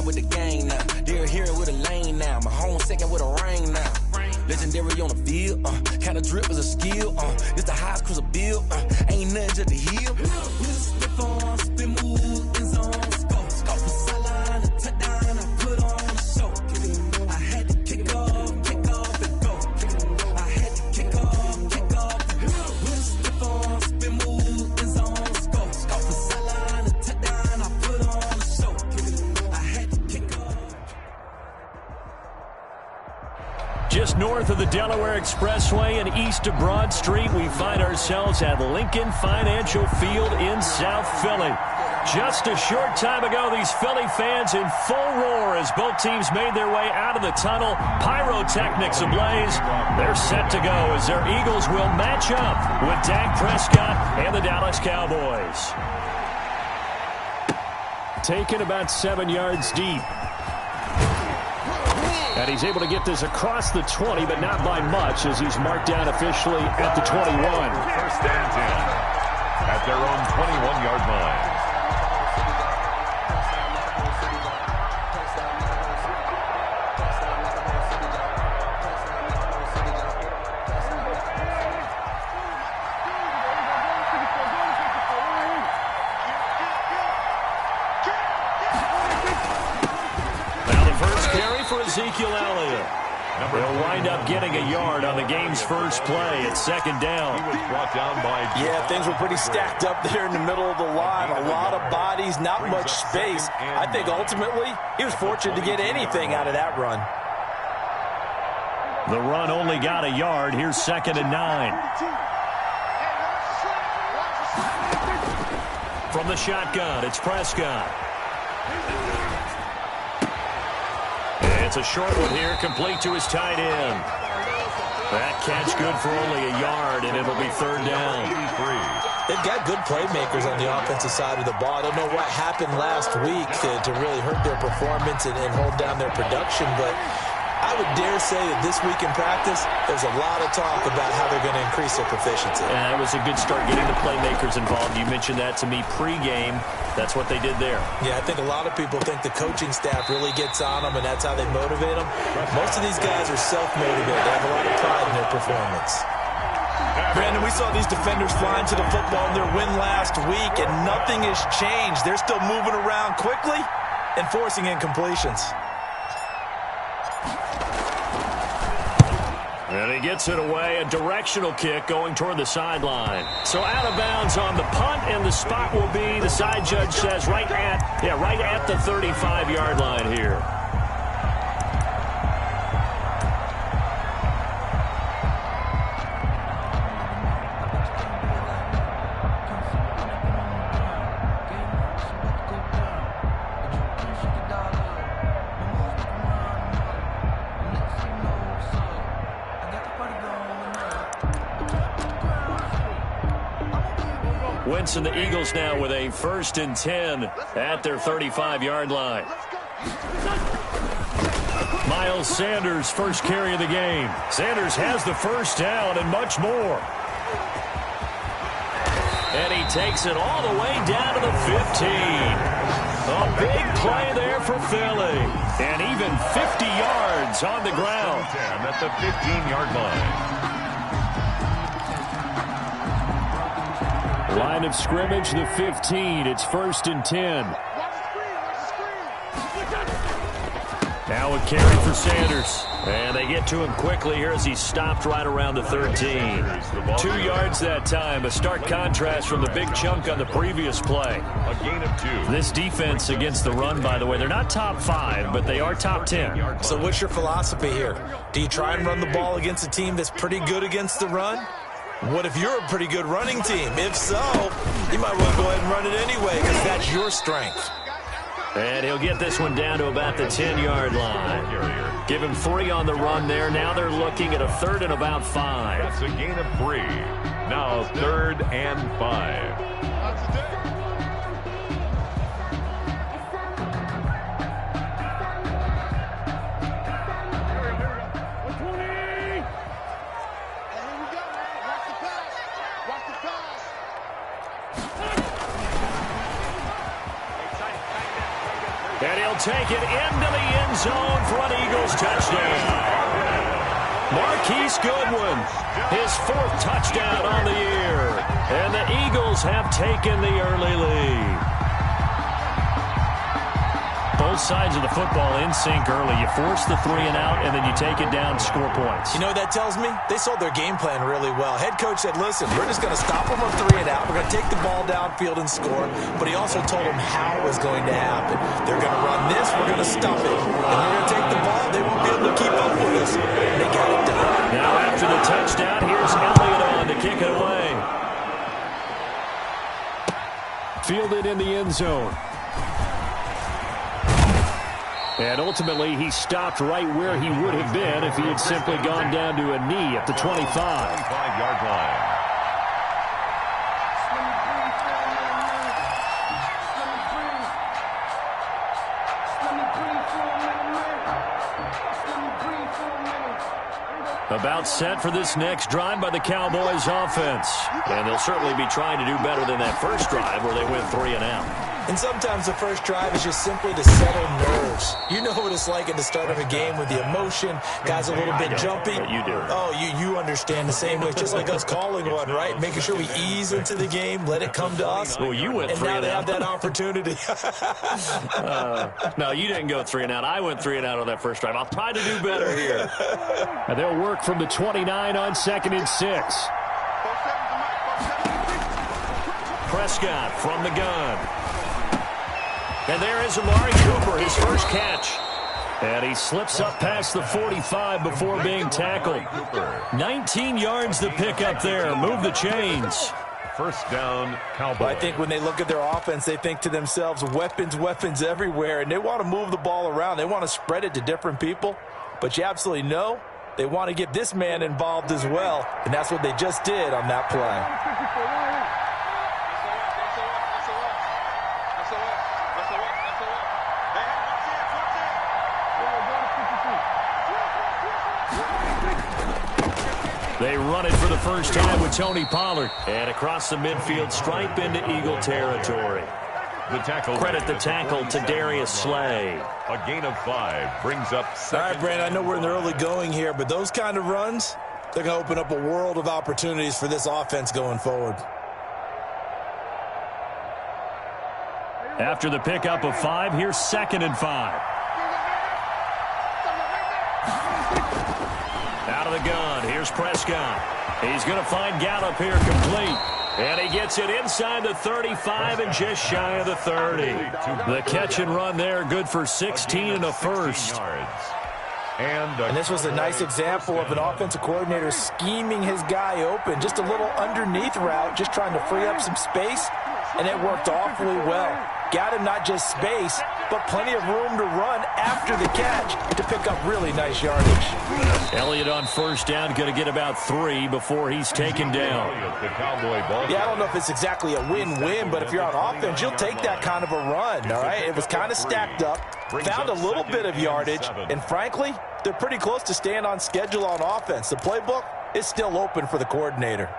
with the gang now. They're here with a lane now. My home second with a ring now. Legendary on the field, kinda drip is a skill, it's the highest cruiser bill, ain't nothing just to heal. Step on, spin move, in zone, scope for sideline, a touchdown, I put on a show. I had to kick off and go. I had to kick off and go. Step on, spin move, in zone, scope for sideline, a touchdown, I put on a show. I had to kick off. Just north of the Delaware Expressway and east of Broad Street, we find ourselves at Lincoln Financial Field in South Philly. Just a short time ago, these Philly fans in full roar as both teams made their way out of the tunnel. Pyrotechnics ablaze. They're set to go as their Eagles will match up with Dak Prescott and the Dallas Cowboys. Taken about 7 yards deep. And he's able to get this across the 20, but not by much, as he's marked down officially at the 21. First and 10 at their own 21-yard line. Ezekiel Elliott. They'll wind up getting a yard on the game's first play at second down. He was brought down by... Yeah, things were pretty stacked up there in the middle of the line. A lot of bodies, not much space. I think ultimately he was fortunate to get anything out of that run. The run only got a yard. Here's second and 9. From the shotgun, it's Prescott. It's a short one here, complete to his tight end. That catch good for only a yard, and it'll be third down. They've got good playmakers on the offensive side of the ball. I don't know what happened last week to really hurt their performance and hold down their production, but I would dare say that this week in practice, there's a lot of talk about how they're going to increase their proficiency. And it was a good start getting the playmakers involved. You mentioned that to me pregame. That's what they did there. Yeah, I think a lot of people think the coaching staff really gets on them, and that's how they motivate them. Most of these guys are self-motivated. They have a lot of pride in their performance. Brandon, we saw these defenders flying to the football in their win last week, and nothing has changed. They're still moving around quickly and forcing incompletions. And he gets it away, a directional kick going toward the sideline. So out of bounds on the punt, and the spot will be, the side judge says, right at the 35-yard line here. Wentz and the Eagles now with a 1st and 10 at their 35-yard line. Miles Sanders, first carry of the game. Sanders has the first down and much more. And he takes it all the way down to the 15. A big play there for Philly. And even 50 yards on the ground. At the 15-yard line. Line of scrimmage, the 15. It's 1st and 10. Now a carry for Sanders. And they get to him quickly here as he stopped right around the 13. 2 yards that time. A stark contrast from the big chunk on the previous play. A gain of 2. This defense against the run, by the way, they're not top 5, but they are top 10. So what's your philosophy here? Do you try and run the ball against a team that's pretty good against the run? What if you're a pretty good running team? If so, you might want to go ahead and run it anyway because that's your strength. And he'll get this one down to about the 10-yard line. Give him 3 on the run there. Now they're looking at a 3rd and about 5. That's a gain of 3. Now 3rd and 5. take it into the end zone for an Eagles touchdown. Marquise Goodwin, his 4th touchdown on the year. And the Eagles have taken the early lead. Both sides of the football in sync early. You force the 3 and out, and then you take it down, score points. You know what that tells me? They sold their game plan really well. Head coach said, listen, we're just going to stop them on 3 and out. We're going to take the ball downfield and score. But he also told them how it was going to happen. They're going to run this. We're going to stop it. And we're going to take the ball. They won't be able to keep up with us. And they got it done. Now after the touchdown, here's Elliott on to kick it away. Fielded in the end zone. And ultimately, he stopped right where he would have been if he had simply gone down to a knee at the 25. 25-yard line. About set for this next drive by the Cowboys offense. And they'll certainly be trying to do better than that first drive where they went 3 and out. And sometimes the first drive is just simply to settle nerves. You know what it's like at the start of a game with the emotion. Guys a little bit jumpy. You do. Oh, you understand the same way. It's just like us calling one, right? Making sure we ease into the game, let it come to us. Well, you went 3 and and now out. they have that opportunity. No, you didn't go 3 and out. I went 3 and out on that first drive. I'll try to do better here. And they'll work from the 29 on 2nd and 6. Prescott from the gun. And there is Amari Cooper, his first catch. And he slips up past the 45 before being tackled. 19 yards to pick up there. Move the chains. First down, Cowboys. I think when they look at their offense, they think to themselves, weapons everywhere. And they want to move the ball around. They want to spread it to different people. But you absolutely know they want to get this man involved as well. And that's what they just did on that play. They run it for the first time with Tony Pollard. And across the midfield stripe into Eagle territory. The tackle. Credit the tackle to Darius Slay. A gain of 5 brings up second. All right, Brandon, I know we're in the early going here, but those kind of runs, they're going to open up a world of opportunities for this offense going forward. After the pickup of 5, here's 2nd and 5. Out of the gun, here's Prescott. He's going to find Gallup here complete. And he gets it inside the 35 and just shy of the 30. The catch and run there, good for 16 and a first. And this was a nice example of an offensive coordinator scheming his guy open. Just a little underneath route, just trying to free up some space, and it worked awfully well. Got him not just space, but plenty of room to run after the catch to pick up really nice yardage. Elliott on first down, going to get about 3 before he's taken down. Yeah, I don't know if it's exactly a win-win, but if you're on offense, you'll take that kind of a run, all right? It was kind of stacked up, found a little bit of yardage, and frankly, they're pretty close to staying on schedule on offense. The playbook is still open for the coordinator.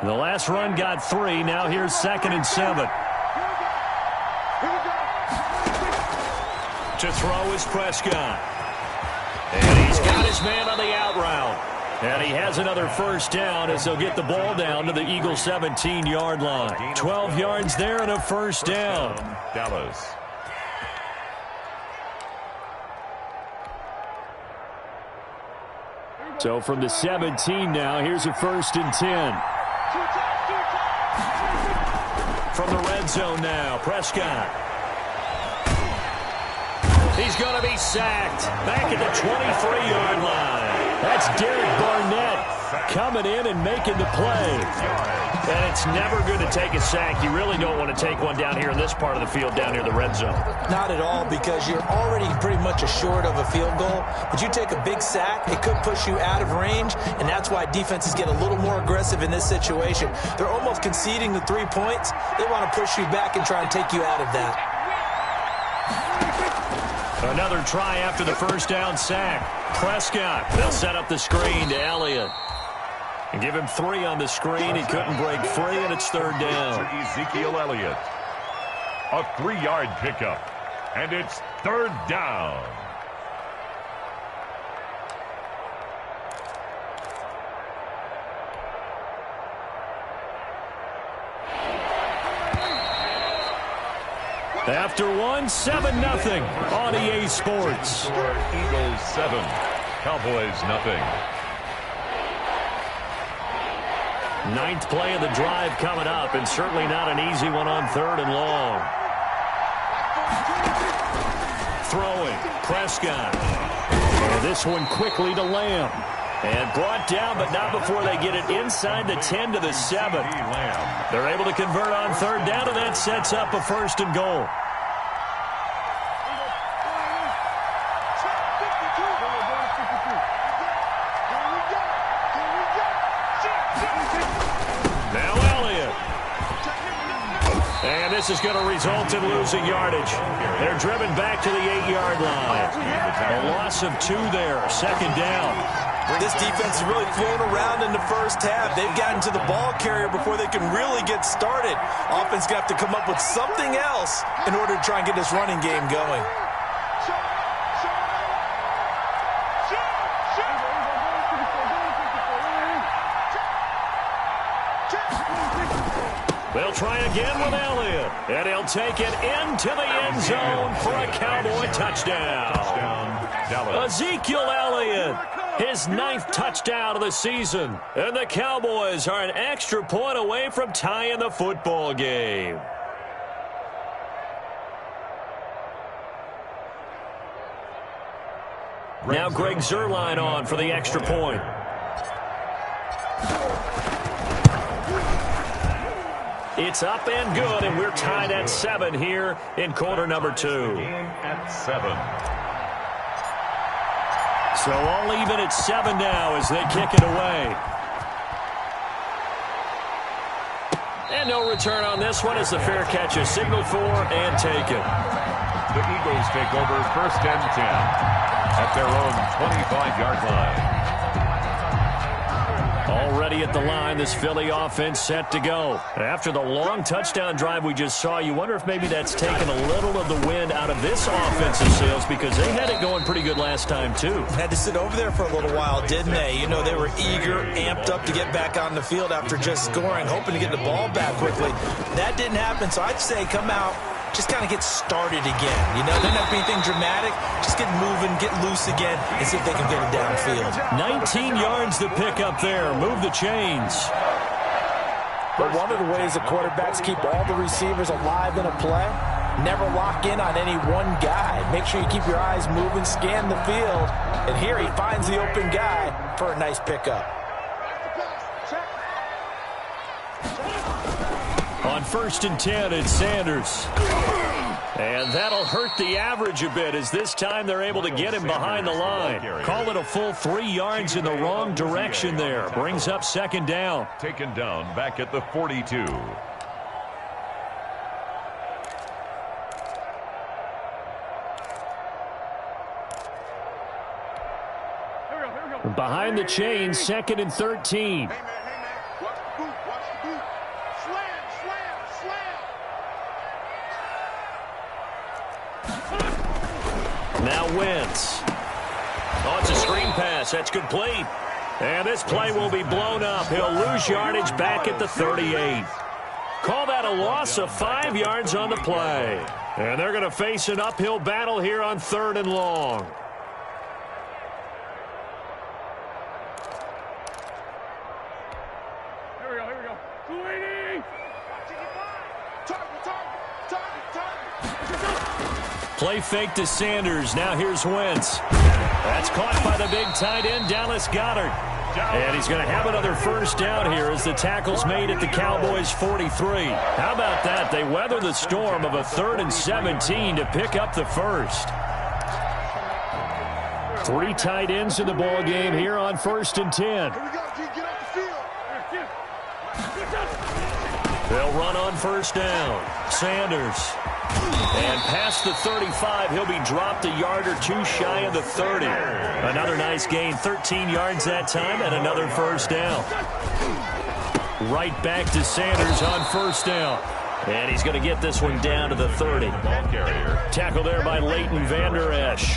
The last run got 3. Now here's 2nd and 7. To throw is Prescott. And he's got his man on the out route. And he has another first down as they'll get the ball down to the Eagles' 17-yard line. 12 yards there and a first down. Dallas. So from the 17 now, here's a 1st and 10. From the red zone now, Prescott. He's going to be sacked back at the 23-yard line. That's Derek Barnett coming in and making the play. And it's never good to take a sack. You really don't want to take one down here in this part of the field, down near the red zone. Not at all, because you're already pretty much assured of a field goal. But you take a big sack, it could push you out of range, and that's why defenses get a little more aggressive in this situation. They're almost conceding the 3 points. They want to push you back and try and take you out of that. Another try after the first down sack. Prescott, they'll set up the screen to Elliott. And give him 3 on the screen. He couldn't break free, and it's 3rd down. Ezekiel Elliott. A 3-yard pickup. And it's third down. After one, 7-0 on EA Sports. Eagles 7, Cowboys nothing. Ninth play of the drive coming up, and certainly not an easy one on 3rd and long. Throwing, Prescott. And this one quickly to Lamb. And brought down, but not before they get it inside the 10 to the 7. They're able to convert on 3rd down, and that sets up a 1st and goal. Now Elliott. And this is going to result in losing yardage. They're driven back to the 8-yard line. A loss of 2 there, 2nd down. This defense has really flown around in the first half. They've gotten to the ball carrier before they can really get started. Offense going to have to come up with something else in order to try and get this running game going. They'll try again with Elliott. And he'll take it into the end zone for a Cowboy touchdown. Ezekiel Elliott. His 9th touchdown of the season. And the Cowboys are an extra point away from tying the football game. Now Greg Zuerlein on for the extra point. It's up and good, and we're tied at 7 here in quarter number 2. At 7. So all even at 7 now as they kick it away. And no return on this one as the fair catch is signaled for and taken. The Eagles take over 1st and 10 at their own 25-yard line. Already at the line, this Philly offense set to go. After the long touchdown drive we just saw, you wonder if maybe that's taken a little of the wind out of this offensive sails because they had it going pretty good last time, too. Had to sit over there for a little while, didn't they? You know, they were eager, amped up to get back on the field after just scoring, hoping to get the ball back quickly. That didn't happen, so I'd say come out, just kind of get started again. You know, didn't have to be anything dramatic. Just get moving, get loose again, and see if they can get it downfield. 19 yards to pick up there. Move the chains. But one of the ways the quarterbacks keep all the receivers alive in a play, never lock in on any one guy. Make sure you keep your eyes moving, scan the field. And here he finds the open guy for a nice pickup. On 1st and 10, it's Sanders. And that'll hurt the average a bit as this time they're able to get him behind the line. Call it a full 3 yards in the wrong direction there. Brings up 2nd down. Taken down back at the 42. Behind the chains, 2nd and 13. Now Wentz. Oh, it's a screen pass. That's complete. And this play will be blown up. He'll lose yardage back at the 38. Call that a loss of 5 yards on the play. And they're going to face an uphill battle here on 3rd and long. Play fake to Sanders. Now here's Wentz. That's caught by the big tight end, Dallas Goedert. And he's going to have another 1st down here as the tackle's made at the Cowboys' 43. How about that? They weather the storm of a 3rd and 17 to pick up the 1st. 3 tight ends in the ball game here on 1st and 10. They'll run on 1st down. Sanders. And past the 35, he'll be dropped a yard or 2 shy of the 30. Another nice gain, 13 yards that time, and another 1st down. Right back to Sanders on 1st down. And he's going to get this one down to the 30. Tackle there by Leighton Vander Esch.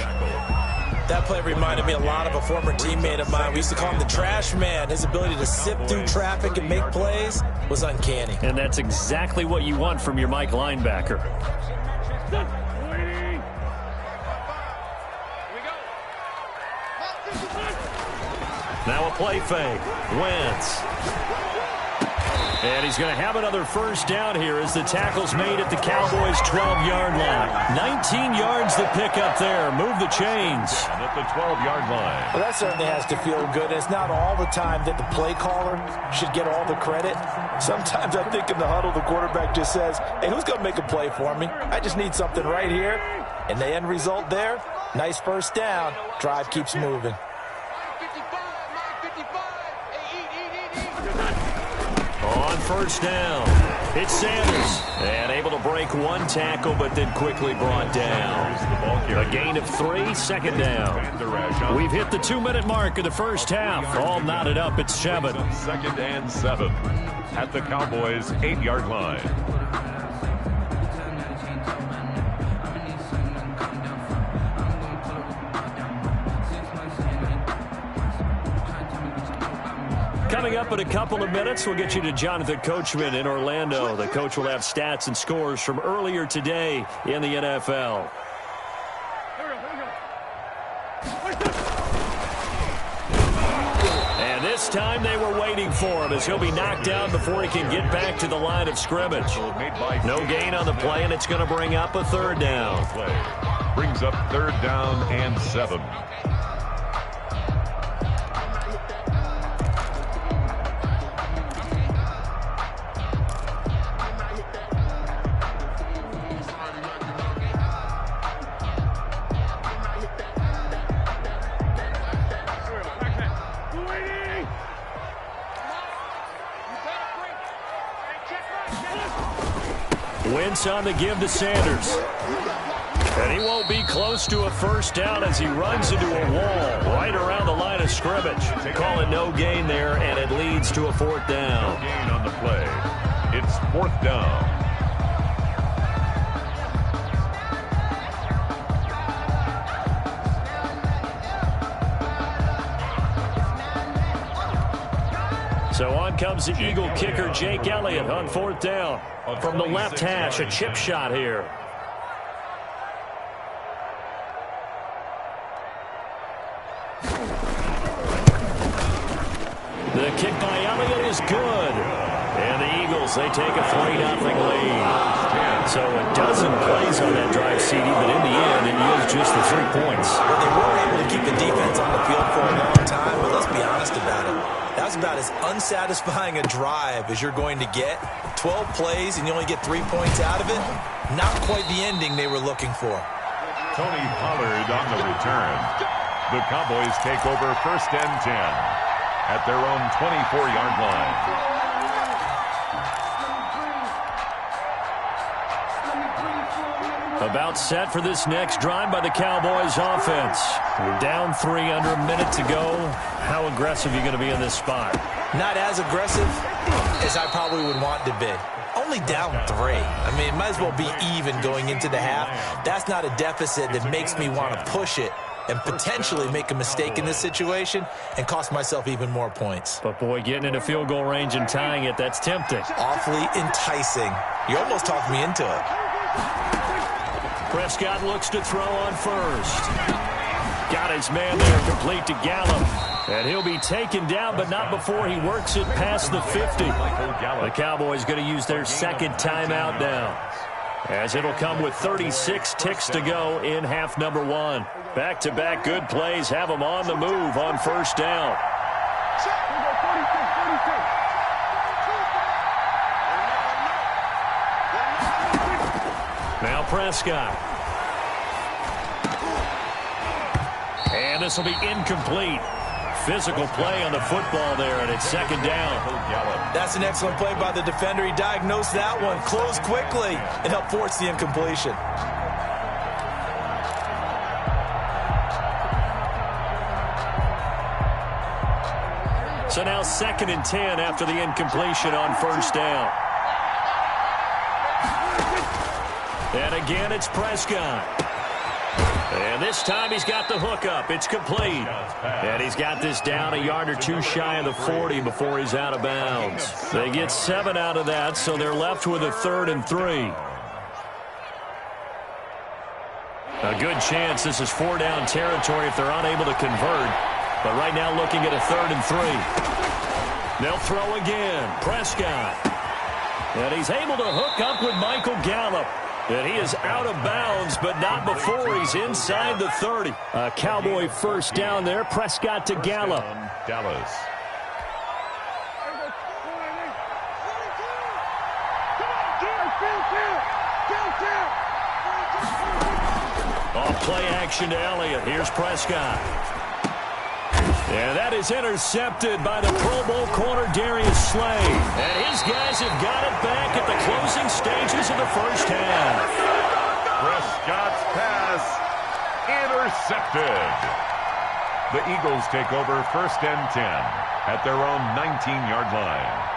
That play reminded me a lot of a former teammate of mine. We used to call him the trash man. His ability to sift through traffic and make plays was uncanny. And that's exactly what you want from your Mike linebacker. Now a play fake. Wentz. And he's going to have another first down here as the tackle's made at the Cowboys' 12-yard line. 19 yards to pick up there. Move the chains. And at the 12-yard line. Well, that certainly has to feel good. It's not all the time that the play caller should get all the credit. Sometimes I think in the huddle, the quarterback just says, hey, who's going to make a play for me? I just need something right here. And the end result there, nice first down. Drive keeps moving. On first down, it's Sanders. And able to break one tackle, but then quickly brought down. A gain of 3, second down. We've hit the 2-minute mark of the first half. All knotted up at 7. 2nd and 7 at the Cowboys' 8-yard line. Coming up in a couple of minutes, we'll get you to Jonathan Coachman in Orlando. The coach will have stats and scores from earlier today in the NFL. And this time they were waiting for him as he'll be knocked down before he can get back to the line of scrimmage. No gain on the play, and it's going to bring up a third down. Brings up 3rd down and 7. Wentz on the give to Sanders. And he won't be close to a first down as he runs into a wall right around the line of scrimmage. Call it no gain there, and it leads to a 4th down. No gain on the play. It's 4th down. So on comes the Eagle kicker, Jake Elliott, on 4th down. From the left hash, a chip shot here. The kick by Elliott is good. And the Eagles, they take a 3-0 lead. So a dozen plays on that drive, CD, but in the end, it yields just the 3 points. Well, they were able to keep the defense on the field for a long time, but let's be honest about it. That was about as unsatisfying a drive as you're going to get. 12 plays and you only get 3 points out of it. Not quite the ending they were looking for. Tony Pollard on the return. The Cowboys take over 1st and 10 at their own 24-yard line. About set for this next drive by the Cowboys offense. We're down 3 under a minute to go. How aggressive are you going to be in this spot? Not as aggressive as I probably would want to be. Only down 3. I mean, it might as well be even going into the half. That's not a deficit that makes me want to push it and potentially make a mistake in this situation and cost myself even more points. But, boy, getting into field goal range and tying it, that's tempting. Awfully enticing. You almost talked me into it. Prescott looks to throw on first. Got his man there, complete to Gallup. And he'll be taken down, but not before he works it past the 50. The Cowboys going to use their 2nd timeout now, as it'll come with 36 ticks to go in half number 1. Back-to-back good plays have them on the move on 1st down. Now Prescott. And this will be incomplete. Physical play on the football there, and it's 2nd down. That's an excellent play by the defender. He diagnosed that one, closed quickly, and helped force the incompletion. So now 2nd and 10 after the incompletion on 1st down. And again, it's Prescott. And this time he's got the hook up. It's complete. And he's got this down a yard or two shy of the 40 before he's out of bounds. They get 7 out of that, so they're left with a 3rd and 3. A good chance this is 4-down territory if they're unable to convert. But right now looking at a 3rd and 3. They'll throw again. Prescott. And he's able to hook up with Michael Gallup. And he is out of bounds, but not before he's inside the 30. A Cowboy first down there. Prescott to Gallup. Dallas. Off play action to Elliott. Here's Prescott. And that is intercepted by the Pro Bowl corner Darius Slay. And his guys have got it back at the closing stages of the first half. Prescott's pass intercepted. The Eagles take over 1st and 10 at their own 19-yard line.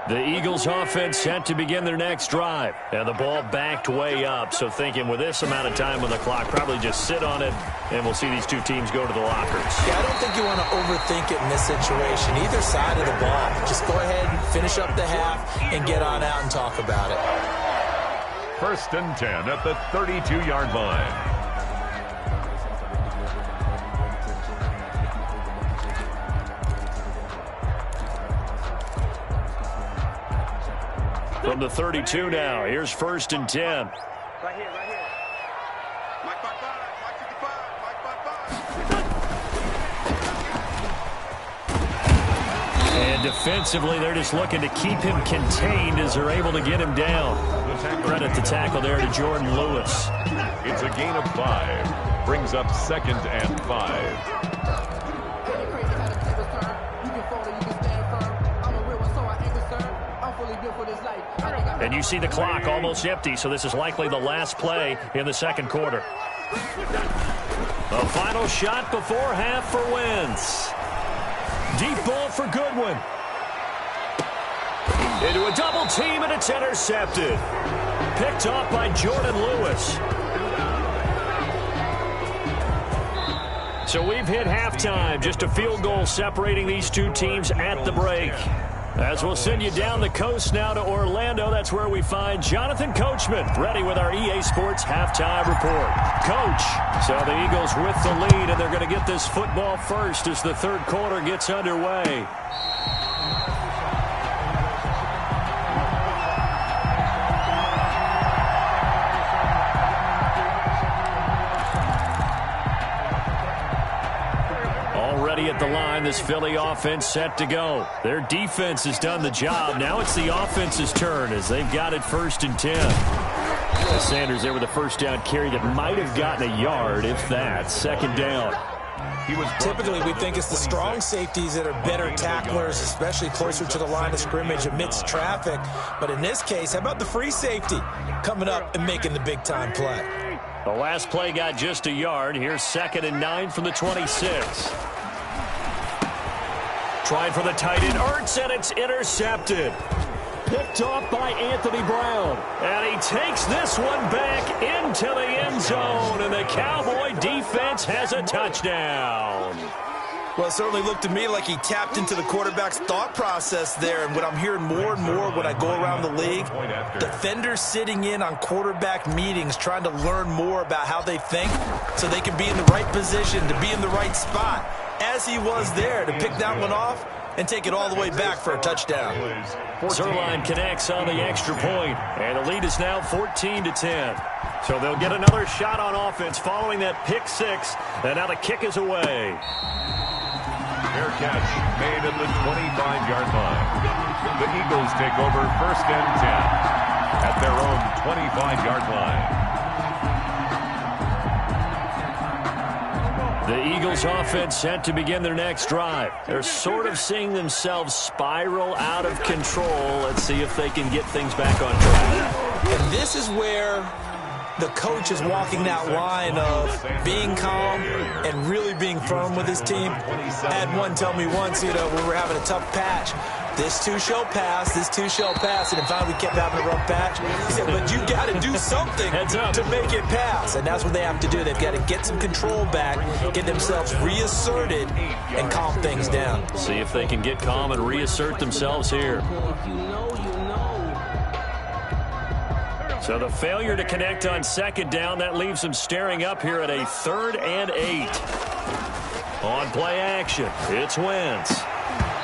The Eagles offense set to begin their next drive. And the ball backed way up. So thinking with this amount of time on the clock, probably just sit on it, and we'll see these two teams go to the lockers. Yeah, I don't think you want to overthink it in this situation. Either side of the ball. Just go ahead and finish up the half and get on out and talk about it. 1st and 10 at the 32-yard line. From the 32 now, here's 1st and 10. Right here, right here. Mike 55, Mike 55, Mike 55. And defensively, they're just looking to keep him contained as they're able to get him down. Credit the tackle there to Jordan Lewis. It's a gain of 5. Brings up 2nd and 5. And you see the clock almost empty, so this is likely the last play in the 2nd quarter. A final shot before half for Wentz. Deep ball for Goodwin. Into a double team, and it's intercepted. Picked off by Jordan Lewis. So we've hit halftime. Just a field goal separating these two teams at the break. As we'll send you down the coast now to Orlando, that's where we find Jonathan Coachman, ready with our EA Sports halftime report. Coach, so the Eagles with the lead, and they're going to get this football first as the 3rd quarter gets underway. At the line, this Philly offense set to go. Their defense has done the job. Now it's the offense's turn as they've got it 1st and 10. Sanders there with a first down carry that might have gotten a yard, if that. 2nd down. Typically, we think it's the strong safeties that are better tacklers, especially closer to the line of scrimmage amidst traffic. But in this case, how about the free safety coming up and making the big-time play? The last play got just a yard. Here's 2nd and 9 from the 26. Trying for the tight end, Ertz, and it's intercepted. Picked off by Anthony Brown. And he takes this one back into the end zone, and the Cowboy defense has a touchdown. Well, it certainly looked to me like he tapped into the quarterback's thought process there. And what I'm hearing more and more when I go around the league, defenders sitting in on quarterback meetings trying to learn more about how they think so they can be in the right position, to be in the right spot, as he was there, to pick that one off and take it all the way back for a touchdown. Zerline connects on the extra point, and the lead is now 14-10. So they'll get another shot on offense following that pick 6, and now the kick is away. Fair catch made at the 25-yard line. The Eagles take over 1st and 10 at their own 25-yard line. The Eagles offense set to begin their next drive. They're sort of seeing themselves spiral out of control. Let's see if they can get things back on track. And this is where the coach is walking that line of being calm and really being firm with his team. I had one tell me once, when we were having a tough patch, this too shall pass, this too shall pass, and finally we kept having a rough patch. He said, but you got to do something to make it pass, and that's what they have to do. They've got to get some control back, get themselves reasserted, and calm things down. See if they can get calm and reassert themselves here. So the failure to connect on second down, that leaves them staring up here at a 3rd and 8. On play action, it's Wentz.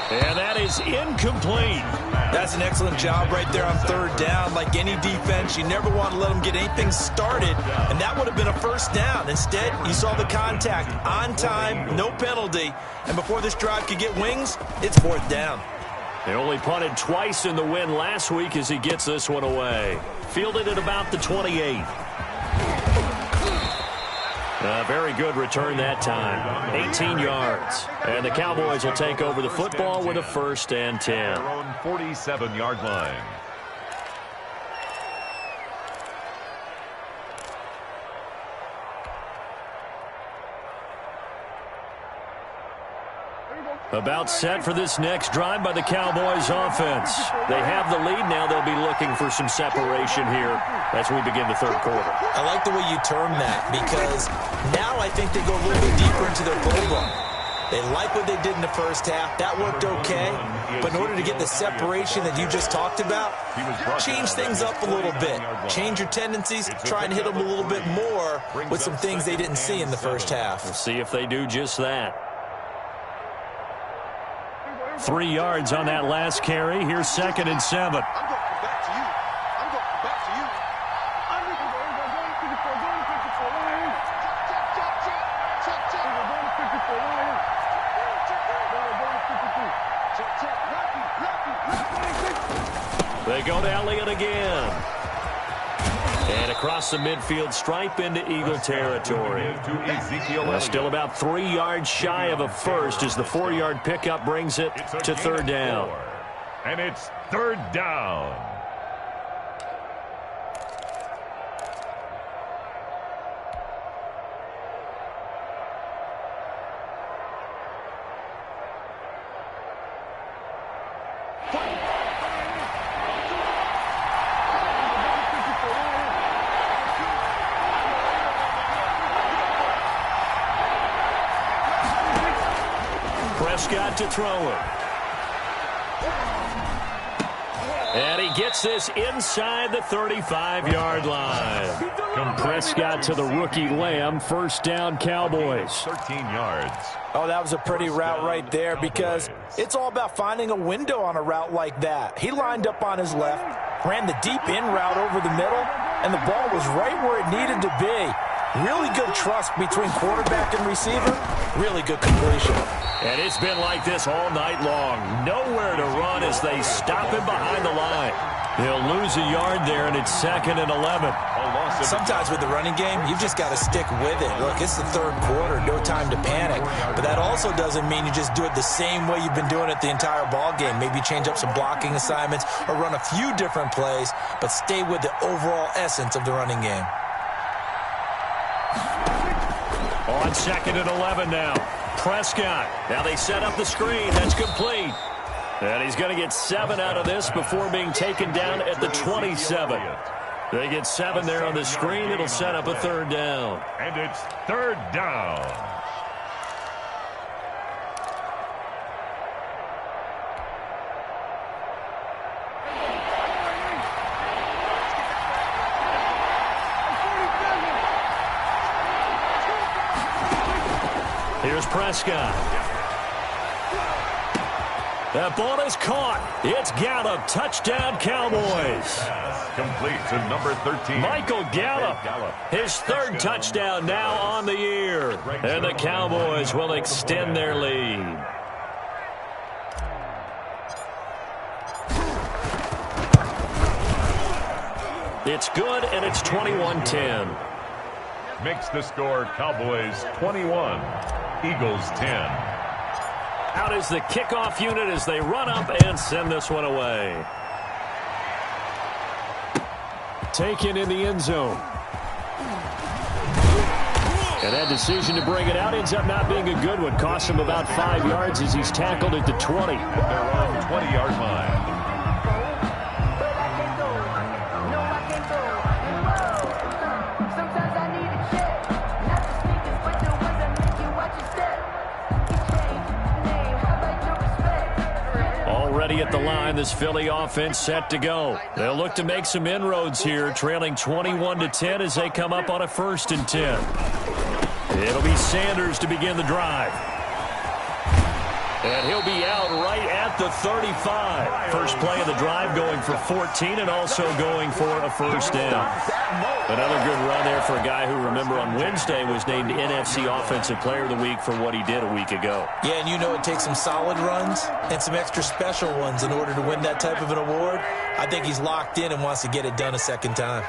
And that is incomplete. That's an excellent job right there on 3rd down. Like any defense, you never want to let them get anything started, and that would have been a 1st down. Instead, you saw the contact on time, no penalty, and before this drive could get wings, it's 4th down. They only punted twice in the win last week as he gets this one away. Fielded at about the 28. A very good return that time. 18 yards. And the Cowboys will take over the football with a 1st and 10. Their own 47-yard line. About set for this next drive by the Cowboys offense. They have the lead now. They'll be looking for some separation here as we begin the 3rd quarter. I like the way you term that, because now I think they go a little bit deeper into their playbook. They like what they did in the 1st half. That worked okay. But in order to get the separation that you just talked about, change things up a little bit. Change your tendencies. Try and hit them a little bit more with some things they didn't see in the 1st half. We'll see if they do just that. 3 yards on that last carry. Here's 2nd and 7. I'm going back to you. I'm going back to you. I'm going They go to Elliott again. And across the midfield stripe into Eagle territory. Still about 3 yards shy of a 1st as the 4-yard pickup brings it to 3rd down. And it's 3rd down. Prescott to throw it. And he gets this inside the 35-yard line. Prescott to the rookie Lamb. 1st down, Cowboys. 13 yards. Oh, that was a pretty route right there, because it's all about finding a window on a route like that. He lined up on his left, ran the deep in route over the middle, and the ball was right where it needed to be. Really good trust between quarterback and receiver. Really good completion. And it's been like this all night long. Nowhere to run as they stop him behind the line. He'll lose a yard there, and it's 2nd and 11. Sometimes with the running game, you've just got to stick with it. Look, it's the 3rd quarter, no time to panic. But that also doesn't mean you just do it the same way you've been doing it the entire ball game. Maybe change up some blocking assignments or run a few different plays, but stay with the overall essence of the running game. On 2nd and 11 now. Prescott. Now they set up the screen. That's complete. And he's going to get 7 out of this before being taken down at the 27. They get 7 there on the screen. It'll set up a 3rd down. And it's 3rd down. Here's Prescott. That ball is caught. It's Gallup. Touchdown, Cowboys. Complete to number 13. Michael Gallup. His 3rd touchdown now on the year. And the Cowboys will extend their lead. It's good, and it's 21-10. Makes the score Cowboys 21, Eagles 10. Out is the kickoff unit as they run up and send this one away. Taken in the end zone. And that decision to bring it out ends up not being a good one. Costs him about 5 yards as he's tackled at the 20. Their own 20-yard line. Already at the line, this Philly offense set to go. They'll look to make some inroads here, trailing 21-10 as they come up on a 1st and 10. It'll be Sanders to begin the drive. And he'll be out right at the 35. First play of the drive going for 14 and also going for a 1st down. Another good run there for a guy who, remember, on Wednesday was named NFC Offensive Player of the Week for what he did a week ago. Yeah, and you know it takes some solid runs and some extra special ones in order to win that type of an award. I think he's locked in and wants to get it done a second time.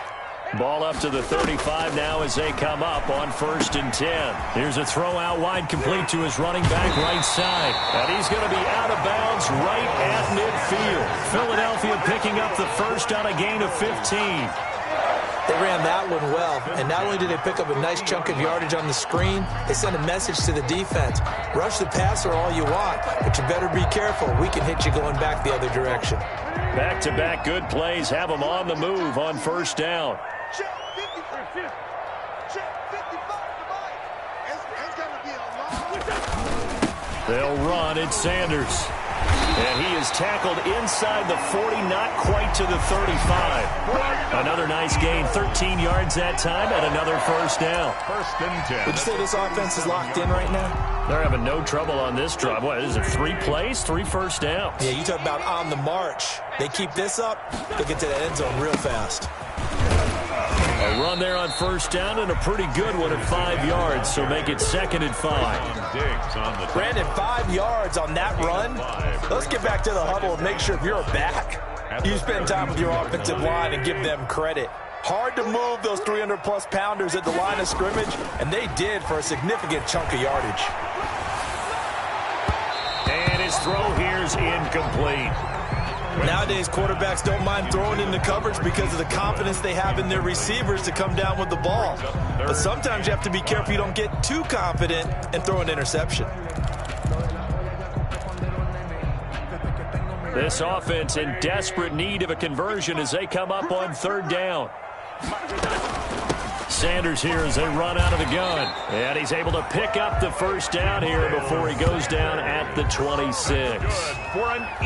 Ball up to the 35 now as they come up on 1st and 10. Here's a throw out wide, complete to his running back right side. And he's going to be out of bounds right at midfield. Philadelphia picking up the first on a gain of 15. They ran that one well, and not only did they pick up a nice chunk of yardage on the screen, they sent a message to the defense. Rush the passer all you want, but you better be careful. We can hit you going back the other direction. Back-to-back good plays have them on the move on 1st down. They'll run at Sanders. And he is tackled inside the 40, not quite to the 35. Another nice gain, 13 yards that time, and another 1st down. 1st and 10. Would you say this offense is locked in right now? They're having no trouble on this drive. What, is it 3 plays, 3 1st downs? Yeah, you talk about on the march. They keep this up, they'll get to that end zone real fast. A run there on 1st down and a pretty good one at 5 yards, so make it 2nd and 5. Brandon, 5 yards on that run. Let's get back to the huddle and make sure if you're a back, you spend time with your offensive line and give them credit. Hard to move those 300-plus pounders at the line of scrimmage, and they did for a significant chunk of yardage. And his throw here's incomplete. Nowadays, quarterbacks don't mind throwing in the coverage because of the confidence they have in their receivers to come down with the ball. But sometimes you have to be careful you don't get too confident and throw an interception. This offense in desperate need of a conversion as they come up on 3rd down. Sanders here as they run out of the gun. And he's able to pick up the 1st down here before he goes down at the 26.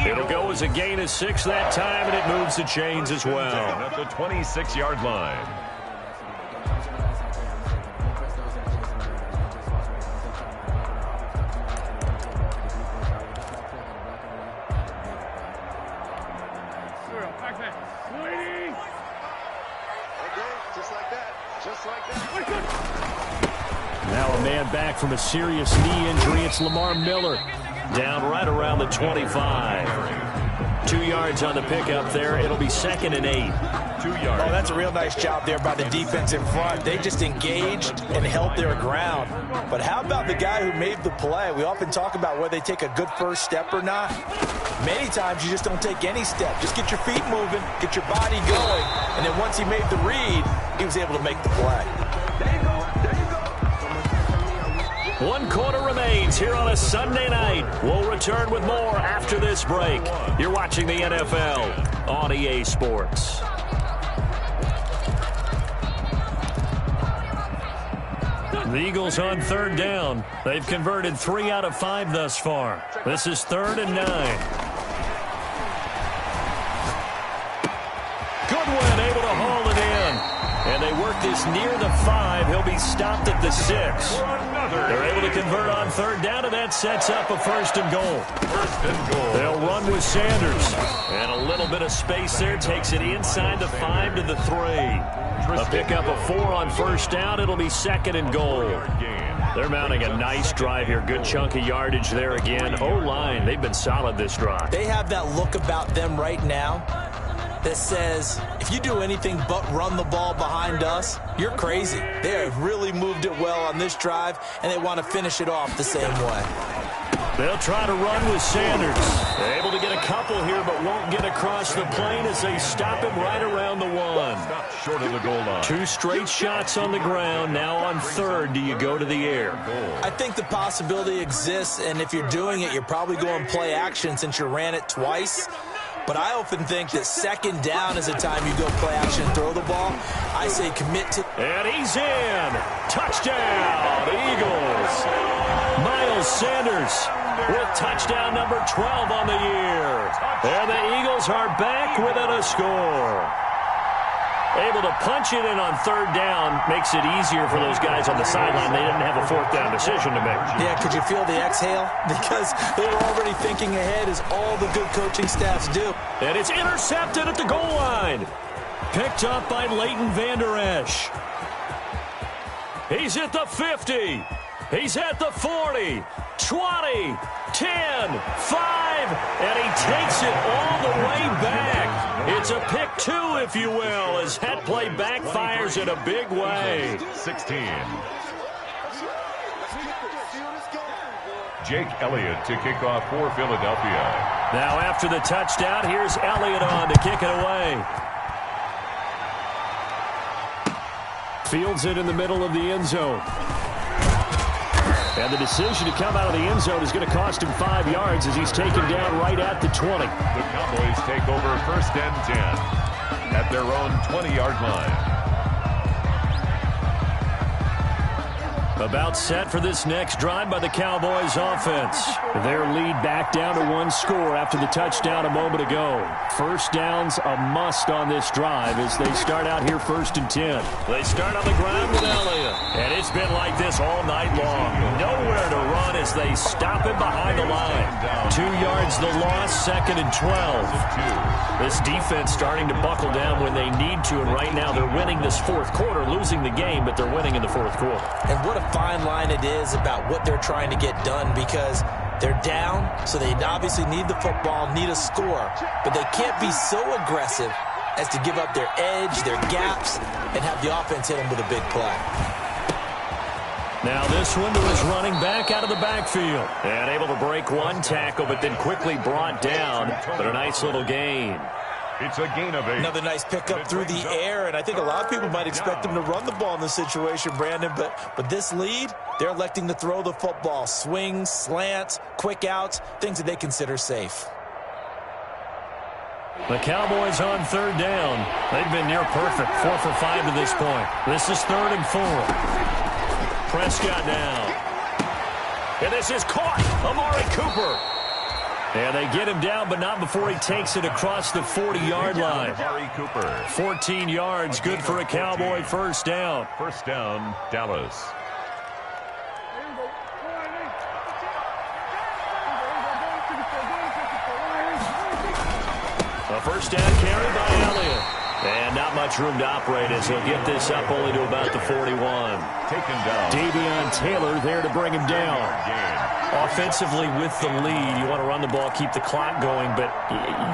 It'll go as a gain of 6 that time, and it moves the chains as well. At the 26-yard line. Now a man back from a serious knee injury. It's Lamar Miller down right around the 25. 2 yards on the pickup there. It'll be 2nd and 8. 2 yards. Oh, that's a real nice job there by the defense in front. They just engaged and held their ground. But how about the guy who made the play? We often talk about whether they take a good first step or not. Many times you just don't take any step. Just get your feet moving, get your body going, and then once he made the read, he was able to make the play. There you go. 1 quarter remains here on a Sunday night. We'll return with more after this break. You're watching the NFL on EA Sports. The Eagles on 3rd down. They've converted 3 out of 5 thus far. This is 3rd and 9. Goodwin able to haul it in. And they work this near the 5. He'll be stopped at the 6. They're able to convert on 3rd down, and that sets up a 1st and goal. 1st and goal. They'll run with Sanders. And a little bit of space there takes it inside the 5 to the 3. A pickup of 4 on 1st down. It'll be 2nd and goal. They're mounting a nice drive here. Good chunk of yardage there again. O-line, they've been solid this drive. They have that look about them right now that says, if you do anything but run the ball behind us, you're crazy. They have really moved it well on this drive, and they want to finish it off the same way. They'll try to run with Sanders. Able to get a couple here, but won't get across the plane as they stop him right around the 1. Stop short of the goal line. 2 straight shots on the ground. Now on 3rd, do you go to the air? I think the possibility exists, and if you're doing it, you're probably going play action since you ran it twice. But I often think that 2nd down is the time you go play action and throw the ball. I say commit to... And he's in. Touchdown, Eagles. Miles Sanders with touchdown number 12 on the year. And the Eagles are back within a score. Able to punch it in on 3rd down makes it easier for those guys on the sideline. They didn't have a 4th down decision to make. Yeah, could you feel the exhale? Because they were already thinking ahead, as all the good coaching staffs do. And it's intercepted at the goal line. Picked up by Leighton Vander Esch. He's at the 50. He's at the 40. 20, 10, 5, and he takes it all the way back. It's a pick 2, if you will, as that play backfires in a big way. 16. Jake Elliott to kick off for Philadelphia. Now after the touchdown, here's Elliott on to kick it away. Fields it in the middle of the end zone. And the decision to come out of the end zone is going to cost him 5 yards as he's taken down right at the 20. The Cowboys take over 1st and 10 at their own 20-yard line. About set for this next drive by the Cowboys offense. Their lead back down to 1 score after the touchdown a moment ago. 1st down's a must on this drive as they start out here 1st and 10. They start on the ground with Elliott. And it's been like this all night long. Nowhere to run as they stop him behind the line. 2 yards the loss, 2nd and 12. This defense starting to buckle down when they need to, and right now they're winning this 4th quarter, losing the game, but they're winning in the 4th quarter. And what a fine line it is about what they're trying to get done, because they're down, so they obviously need the football, need a score, but they can't be so aggressive as to give up their edge, their gaps, and have the offense hit them with a big play. Now this one to his running back out of the backfield. And able to break 1 tackle, but then quickly brought down. But a nice little gain. It's a gain of 8. Another nice pickup through the air, and I think a lot of people might expect them to run the ball in this situation, Brandon, but this lead, they're electing to throw the football. Swings, slants, quick outs, things that they consider safe. The Cowboys on 3rd down. They've been near perfect, 4 for 5 to this point. This is 3rd and 4. Prescott now. And this is caught. Amari Cooper. And they get him down, but not before he takes it across the 40-yard line. Amari Cooper. 14 yards, good for a Cowboy 1st down. 1st down, Dallas. A 1st down carry by Elliott. And not much room to operate as he'll get this up only to about the 41. Taken down. Davion Taylor there to bring him down. Offensively with the lead, you want to run the ball, keep the clock going, but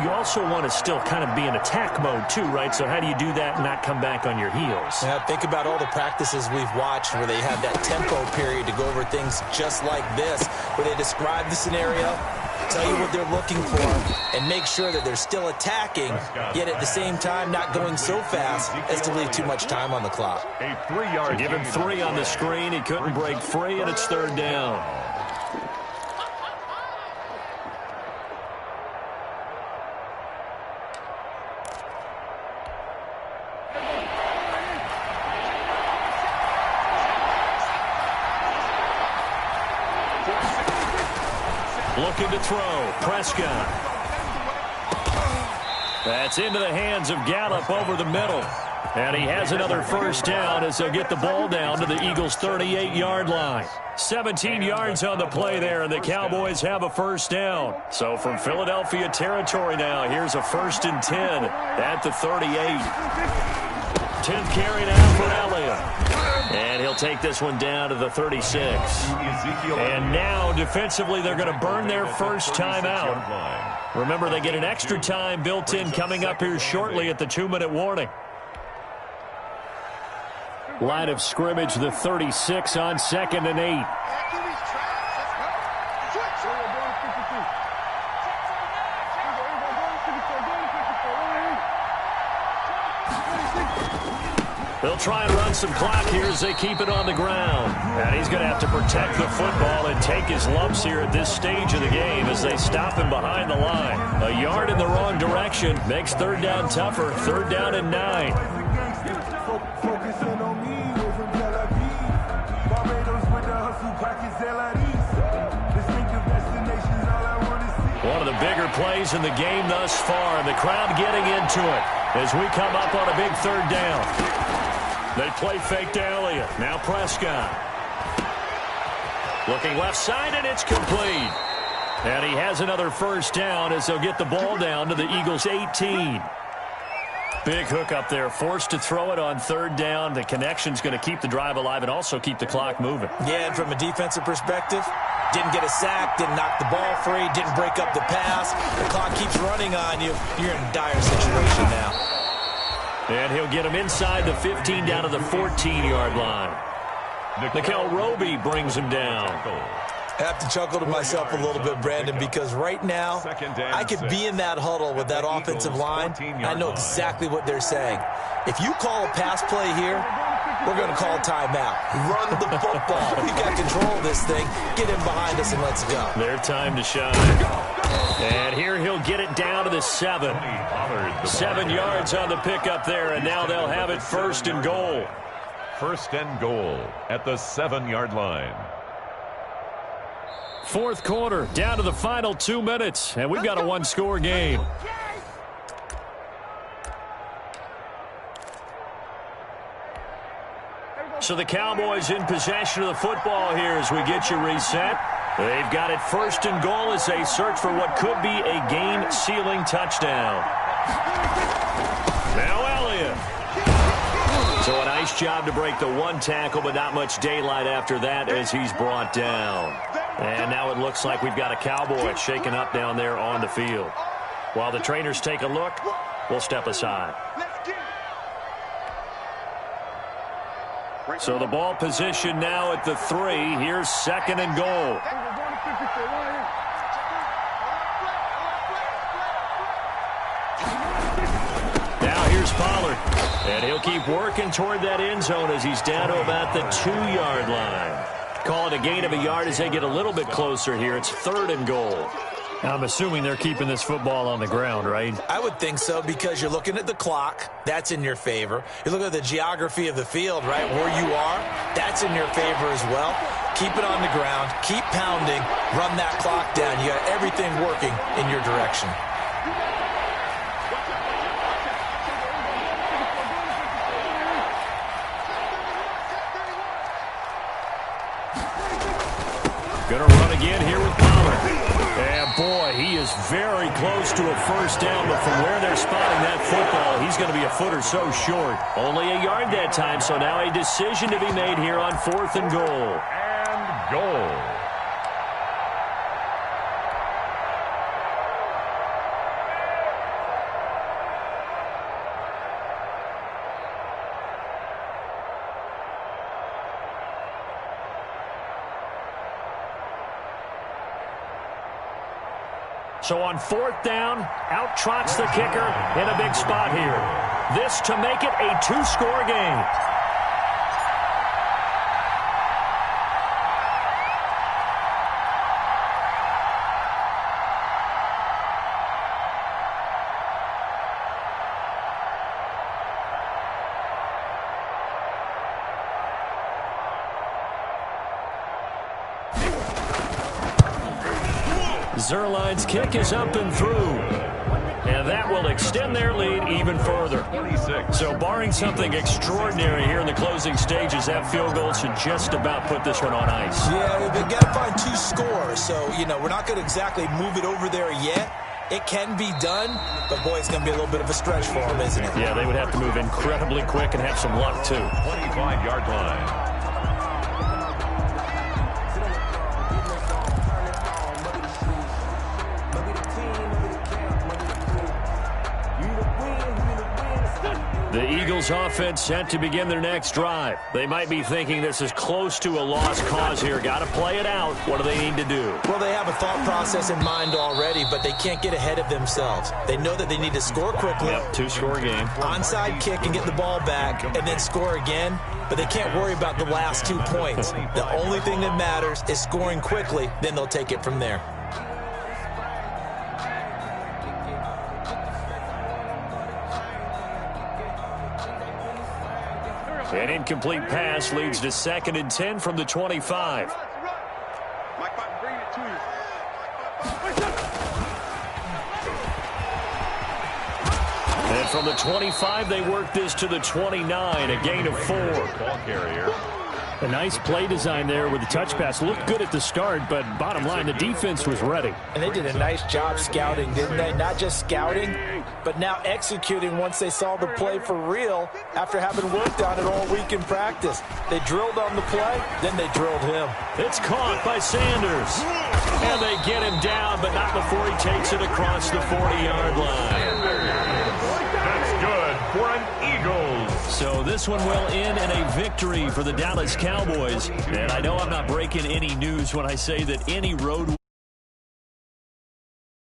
you also want to still kind of be in attack mode too, right? So how do you do that and not come back on your heels? Yeah, think about all the practices we've watched where they have that tempo period to go over things just like this, where they describe the scenario, tell you what they're looking for, and make sure that they're still attacking, yet at the same time not going so fast as to leave too much time on the clock. A 3-yard. Give him 3 on the screen. He couldn't break free, and it's 3rd down. Looking to throw. Prescott. That's into the hands of Gallup over the middle. And he has another 1st down as they'll get the ball down to the Eagles' 38-yard line. 17 yards on the play there, and the Cowboys have a 1st down. So from Philadelphia territory now, here's a 1st and 10 at the 38. 10th carry now for Elliott. And he'll take this one down to the 36. And now, defensively, they're going to burn their 1st time out. Remember, they get an extra time built in coming up here shortly at the 2-minute warning. Line of scrimmage, the 36 on 2nd and 8. They'll try and run some clock here as they keep it on the ground. And he's going to have to protect the football and take his lumps here at this stage of the game as they stop him behind the line. A yard in the wrong direction makes third down tougher. Third down and 9. One of the bigger plays in the game thus far. The crowd getting into it as we come up on a big third down. They play fake to Elliott. Now Prescott. Looking left side, and it's complete. And he has another first down as they'll get the ball down to the Eagles' 18. Big hook up there. Forced to throw it on third down. The connection's going to keep the drive alive and also keep the clock moving. Yeah, and from a defensive perspective, didn't get a sack, didn't knock the ball free, didn't break up the pass. The clock keeps running on you. You're in a dire situation now. And he'll get him inside the 15 down to the 14-yard line. Nickel Roby brings him down. I have to chuckle to myself a little bit, Brandon, because right now I could be in that huddle with that offensive line. I know exactly what they're saying. If you call a pass play here, we're going to call timeout. Run the football. We've got control of this thing. Get him behind us and let's go. Their time to shine. And here he'll get it down to the 7. 7 yards on the pickup there, and now they'll have it first and goal. First and goal at the 7-yard line. Fourth quarter, down to the final 2 minutes, and we've got a one-score game. So the Cowboys in possession of the football here as we get you reset. They've got it first and goal as they search for what could be a game-sealing touchdown. Now Elliott. So a nice job to break the one tackle, but not much daylight after that as he's brought down. And now it looks like we've got a Cowboy shaken up down there on the field. While the trainers take a look, we'll step aside. So the ball position now at the 3. Here's second and goal. Now here's Pollard. And he'll keep working toward that end zone as he's down to about the 2-yard line. Call it a gain of a yard as they get a little bit closer here. It's third and goal. I'm assuming they're keeping this football on the ground, right? I would think so because you're looking at the clock. That's in your favor. You look at the geography of the field, right, where you are. That's in your favor as well. Keep it on the ground. Keep pounding. Run that clock down. You got everything working in your direction. Going to run again here with Pollard. And, boy, he is very close to a first down, but from where they're spotting that football, he's going to be a foot or so short. Only a yard that time, so now a decision to be made here on fourth and goal. And goal. So on fourth down, out trots the kicker in a big spot here. This to make it a 2-score game. Zerline's kick is up and through. And that will extend their lead even further. 26. So barring something extraordinary here in the closing stages, that field goal should just about put this one on ice. Yeah, they've got to find 2 scores. So, we're not going to exactly move it over there yet. It can be done, but, boy, it's going to be a little bit of a stretch for them, isn't it? Yeah, they would have to move incredibly quick and have some luck, too. 25-yard line. The Eagles offense set to begin their next drive. They might be thinking this is close to a lost cause here. Got to play it out. What do they need to do? Well, they have a thought process in mind already, but they can't get ahead of themselves. They know that they need to score quickly. Yep, two-score game. Onside kick and get the ball back and then score again, but they can't worry about the last 2 points. The only thing that matters is scoring quickly, then they'll take it from there. An incomplete pass leads to 2nd and 10 from the 25. Mike, bring it to you. And from the 25, they work this to the 29, a gain of 4. Ball carrier. A nice play design there with the touch pass. Looked good at the start, but bottom line, the defense was ready. And they did a nice job scouting, didn't they? Not just scouting, but now executing once they saw the play for real after having worked on it all week in practice. They drilled on the play, then they drilled him. It's caught by Sanders. And they get him down, but not before he takes it across the 40-yard line. That's good for an Eagles. So this one will end in a victory for the Dallas Cowboys. And I know I'm not breaking any news when I say that any road